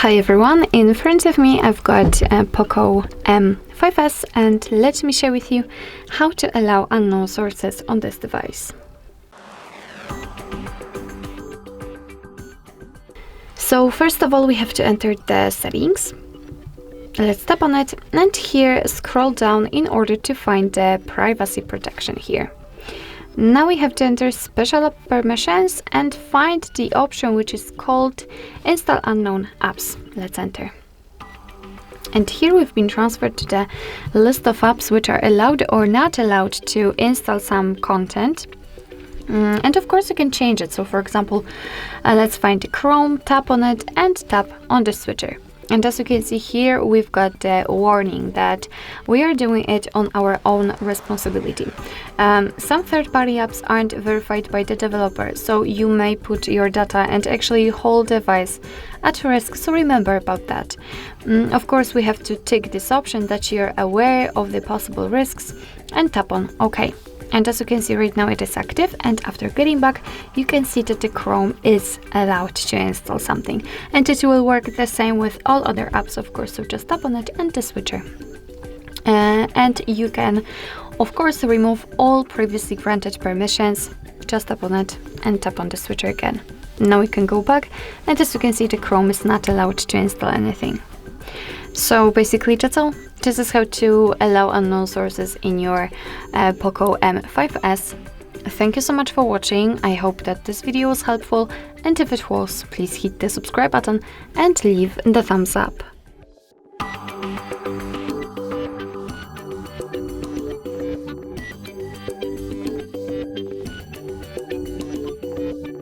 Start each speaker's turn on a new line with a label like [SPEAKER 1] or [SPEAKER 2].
[SPEAKER 1] Hi everyone, in front of me I've got a POCO M5s and let me share with you how to allow unknown sources on this device. So first of all we have to enter the settings. Let's tap on it and here scroll down in order to find the privacy protection here. Now we have to enter special app permissions and find the option which is called Install Unknown Apps. Let's enter. And here we've been transferred to the list of apps which are allowed or not allowed to install some content. And of course you can change it. So for example, let's find Chrome, tap on it and tap on the switcher. And as you can see here, we've got the warning that we are doing it on our own responsibility. Some third-party apps aren't verified by the developer, so you may put your data and actually whole device at risk, so remember about that. Of course, we have to tick this option that you're aware of the possible risks and tap on OK. And as you can see right now it is active, and after getting back you can see that the Chrome is allowed to install something, and it will work the same with all other apps of course, so just tap on it and the switcher. And you can of course remove all previously granted permissions, just tap on it and tap on the switcher again. Now we can go back and as you can see the Chrome is not allowed to install anything. So basically that's all. This is how to allow unknown sources in your POCO M5s. Thank you so much for watching. I hope that this video was helpful, and if it was, please hit the subscribe button and leave the thumbs up.